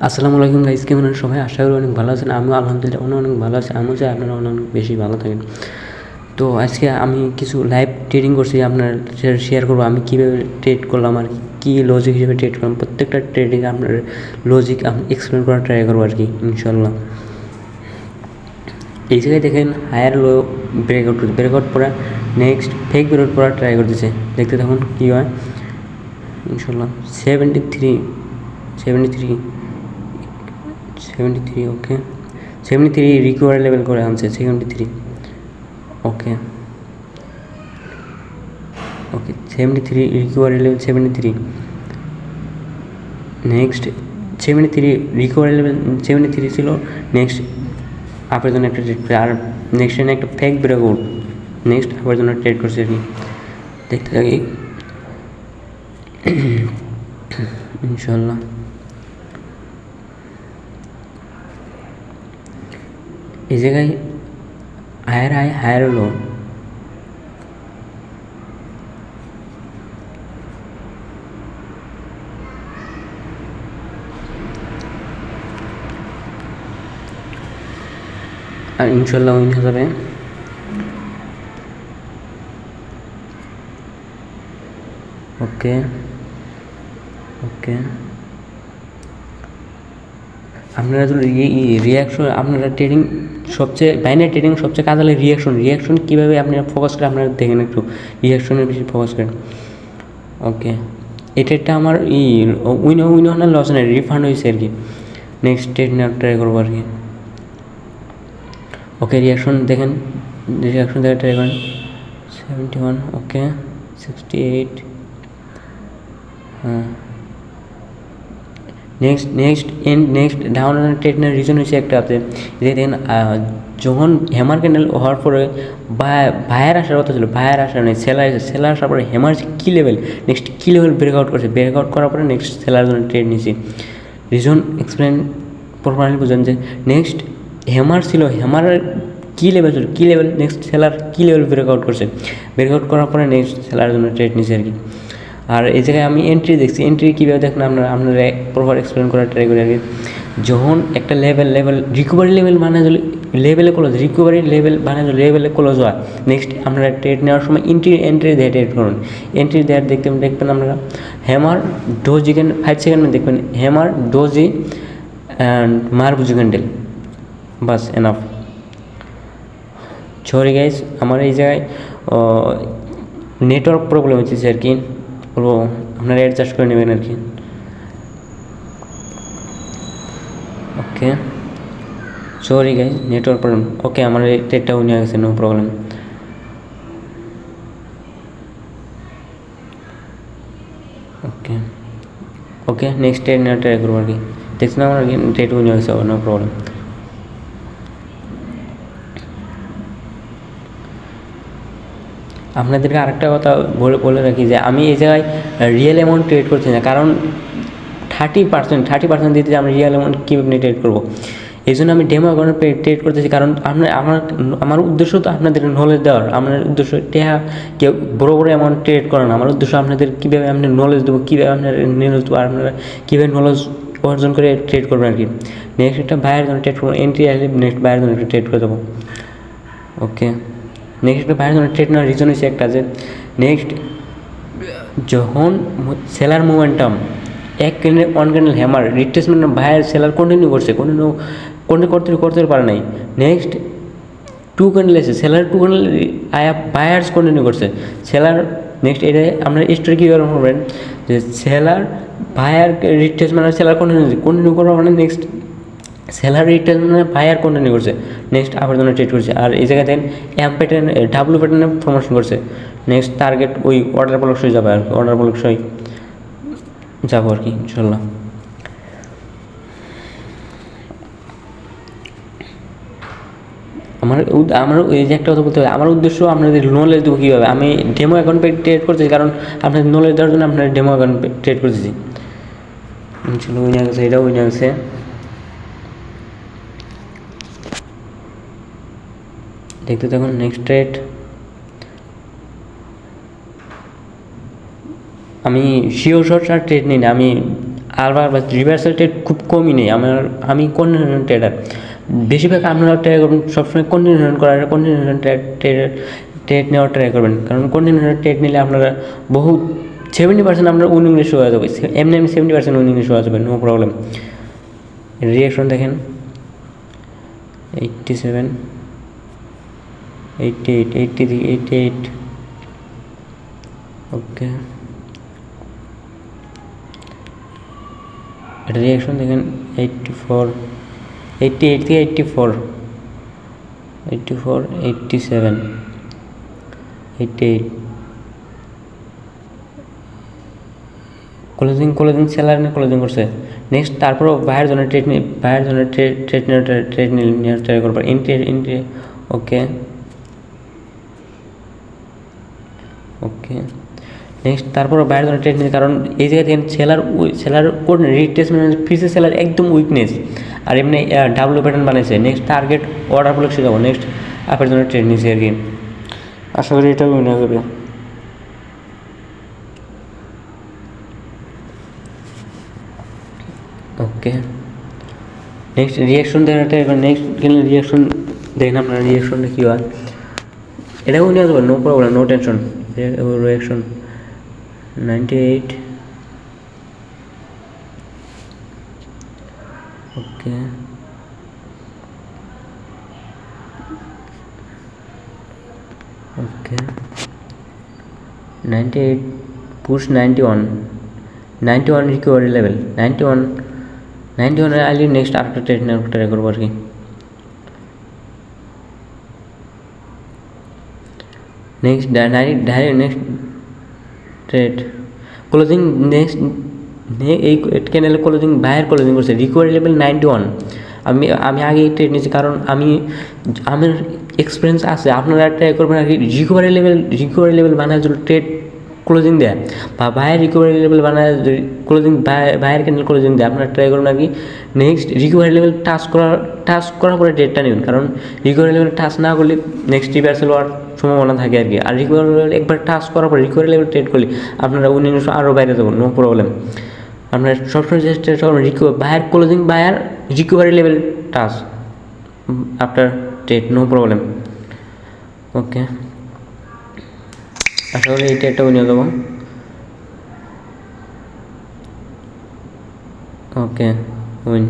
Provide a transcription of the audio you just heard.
আসসালামু আলাইকুম গাইস, কেমন আছেন সবাই? আশা করি অনেক ভালো আছেন। আমিও আলহামদুলিল্লাহ অনেক ভালো আছি। আমিও চাই আপনারা অনেক বেশি ভালো থাকেন। তো আজকে আমি কিছু লাইভ ট্রেডিং করছি, আপনার শেয়ার করবো আমি কীভাবে ট্রেড করলাম আর কী লজিক হিসেবে ট্রেড করলাম। প্রত্যেকটা ট্রেডিং আপনার লজিক আমি এক্সপ্লেন করার ট্রাই করবো আর কি, ইনশাল্লাহ। এই জায়গায় দেখেন হায়ার লো ব্রেকআউট পরে নেক্সট ফেক ব্রেকআউট করার ট্রাই করতেছে। দেখতে তখন কী হয় ইনশাল্লাহ। 73 ওকে, 73 রিকোয়ার লেভেল করে আনছে 73। ওকে 73 require level 73। Next 73 require level 73 ছিল। নেক্সট আপের জন্য একটা ট্রেড করে, আর নেক্সট একটা ফেক ব্রেকআউট নেক্সট আপের জন্য ট্রেড করছে আর কি। দেখতে থাকি ইনশাল্লাহ। এই জায়গায় হায়ার হলো আর ইনশাল্লাহ উইন হয়ে যাবে। ওকে আপনারা যদি রিয়াকশন, আপনারা ট্রেডিং সবচেয়ে বাইনারি ট্রেডিং সবচেয়ে কাজ হলে রিয়াকশন কীভাবে আপনারা ফোকাস করেন, আপনারা দেখেন একটু রিয়াকশনের বেশি ফোকাস করেন। ওকে এই ট্রেডটা আমার উইন না লস নেই, রিফান্ড হয়েছে আর কি। নেক্সট ট্রেড নেওয়ার ট্রাই করবো আর কি। ওকে রিয়াকশন দেখে ট্রাই করেন। 71 ওকে 68। হ্যাঁ নেক্সট ডাউন ট্রেডের রিজন হচ্ছে একটা আছে যে দেখেন যখন হ্যামার ক্যান্ডেল হওয়ার পরে বায়ার আসার কথা ছিল, বায়ার আসা নেই, সেলার আসার পরে হ্যামার কি লেভেল ব্রেকআউট করছে, ব্রেকআউট করার পরে নেক্সট সেলার জন্য ট্রেড নিয়েছি। রিজন এক্সপ্লেন প্রপারলি বুঝেন যে নেক্সট হ্যামার ছিল, হ্যামারের কি লেভেল নেক্সট সেলার কি লেভেল ব্রেকআউট করছে, ব্রেকআউট করার পরে নেক্সট সেলার জন্য ট্রেড নিয়েছে আর কি। আর এই জায়গায় আমি এন্ট্রি দেখছি, এন্ট্রি কীভাবে দেখুন আপনারা প্রপার এক্সপ্লেন করার ট্রাই করি আর কি। যখন একটা লেভেল রিকভারি লেভেল মানে লেভেলে ক্লোজ হয়, নেক্সট আপনারা ট্রেড নেওয়ার সময় এন্ট্রি দিয়ে ট্রেড করুন। এন্ট্রি দেওয়ার দেখবেন আপনারা হ্যামার ডোজি 5 সেকেন্ড দেখবেন, hammer doji and marubozu candle, বাস এনাফ। সরি গাইজ, আমার এই জায়গায় নেটওয়ার্ক প্রবলেম হচ্ছে আর কি, বলবো আপনারা অ্যাডজাস্ট করে নেবেন আর কি। Okay sorry guys, network problem. Okay আমার এই ট্রেডটা উনি গেছে, no problem. Okay next trade নেওয়ার ট্রাই করবো আর কি। দেখছিলাম আমার ট্রেড উনি গেছে, নো প্রবলেম। আপনাদেরকে আরেকটা কথা বলে রাখি যে আমি এই জায়গায় রিয়েল অ্যামাউন্ট ট্রেড করছি না, কারণ 30% দিতে আমি রিয়েল অ্যামাউন্ট কীভাবে ট্রেড করবো। এই জন্য আমি ডেমো অ্যাকাউন্টে ট্রেড করতেছি, কারণ আমার উদ্দেশ্য তো আপনাদের নলেজ দেওয়ার। আমার উদ্দেশ্য কেউ বড়ো অ্যামাউন্ট ট্রেড করে না। আমার উদ্দেশ্য আপনাদের কীভাবে আমি নলেজ দেবো, কীভাবে আপনার নলেজ দেবো, আপনারা কীভাবে নলেজ অর্জন করে ট্রেড করবেন আর কি। নেক্সট একটা বাইরের জন্য ট্রেড করবো, এন্ট্রি আসলে নেক্সট বাইরের জন্য একটা ট্রেড করে দেবো। ওকে নেক্সট একটা বাইরের জন্য ট্রেড নেওয়ার রিজন হচ্ছে একটা যে নেক্সট যখন seller momentum one candle hammer retracement বাইরের সেলার কন্টিনিউ করতে পারে নাই। নেক্সট 2 ক্যান্ডেল এসে সেলার 2 ক্যান্ডেল বায়ার্স কন্টিনিউ করছে। সেলার নেক্সট এটা আপনার স্টোরি কীভাবে করবেন যে সেলার বায়ার রিট্রেসমেন্ট আর সেলার কন্টিনিউ করার মানে next seller retracement buyer continue করছে, নেক্সট আবার জন্য ট্রেড করছে। আর এই জায়গায় দেন এম প্যাটার্ন ডাব্লু প্যাটার্নে প্রমোশন করছে। নেক্সট টার্গেট ওই অর্ডার ব্লকসই যাবে আর কি, অর্ডার ব্লকসই যাবো আর কি ইনশাল্লাহ। আমার এই যে একটা কথা বলতে হবে, আমার উদ্দেশ্য আপনাদের নলেজ দেবো কীভাবে। আমি ডেমো অ্যাকাউন্ট ট্রেড করতেছি, কারণ আপনাদের নলেজ দেওয়ার জন্য আপনার ডেমো অ্যাকাউন্ট ট্রেড করতেছি। ইনশাল্লাহ উইনে গেছে, এটাও উইনে গেছে। দেখতে থাকুন নেক্সট ট্রেড। আমি শিওর শর্টস আর ট্রেড নিই না, আমি আবার রিভার্সাল ট্রেড খুব কমই নেই আমি কন্টিনিউশন ট্রেডার। বেশিরভাগ আপনারা ট্রাই করবেন সবসময় কন্টিনিউশন ট্রেড নেওয়ার ট্রাই করবেন, কারণ কন্টিনিউশন ট্রেড নিলে আপনারা বহুত 70% আপনার উইনিং রেশিও হয়ে যাবে। এমনি 70% উইনিং রেশিও হয়ে যাবে, নো প্রবলেম। রিয়াকশন দেখেন 87, 88, 80 থেকে 88, ওকে। এটা রিয়াকশন দেখেন 84, 88 থেকে 84, 84, 87, 88, ক্লোজিং সেলার নিয়ে ক্লোজিং করছে। নেক্সট তারপরও বাইরের জন্য ট্রেড নেওয়ার ট্রাই করবো। এন্ট্রি ওকে ওকে। নেক্সট তারপরও বাইরের জন্য ট্রেড নিয়ে, কারণ এই জায়গা থেকে সেলার কোড রিট্রেসমেন্ট ফিসে সেলার একদম উইকনেস, আর এমনি ডাব্লু প্যাটার্ন বানাইছে। নেক্সট টার্গেট অর্ডার ব্লক শেখাবো। নেক্সট আপের জন্য ট্রেড নিয়েছি আর কি, আশা করি এটাও উইনার হবে। ওকে, নেক্সট রিয়াকশন দেখাটা এবার নেক্সট রিয়াকশন দেখেন আপনার রিয়াকশনটা কী হয়, এটাও নিয়ে আসবো, no problem, no tension. Reaction 98, okay okay 98 push 91 recovery level 91 আইলি নেক্সট আরেকটা ট্রেড ট্রাই করবো আর কি। Next direct next trade closing, next এই ক্যানেলে ক্লোজিং বাইরের ক্লোজিং করছে, রিকভারি লেভেল 91। আমি আগে এই ট্রেড নিয়েছি, কারণ আমার এক্সপিরিয়েন্স আছে। আপনারা ট্রাই করবেন আর কি রিকভারি লেভেল বানায় যদি ট্রেড ক্লোজিং দেয়, বা বাইরের রিকভারি লেভেল বানায় ক্লোজিং বাইরের ক্যান্ডেল ক্লোজিং দেয়, আপনারা ট্রাই করবেন আর কি নেক্সট রিকভারি লেভেল টাচ করার পরে ট্রেডটা নেবেন, কারণ রিকভারি লেভেল টাচ না করলে নেক্সট রিভার্সাল হওয়ার সম্ভাবনা থাকে আর কি। আর রিকভারি লেভেল একবার টাচ করার পরে রিকভারি লেভেল ট্রেড করলে আপনারা উইনিং আরও বাইরে যাবেন, নো প্রবলেম। আপনার সবসময় চেষ্টা করবেন বাইরের closing buyer recovery level touch after trade, no problem. Okay, আশা করি এই ট্রেডটা উইনিং দেবো। Okay, win.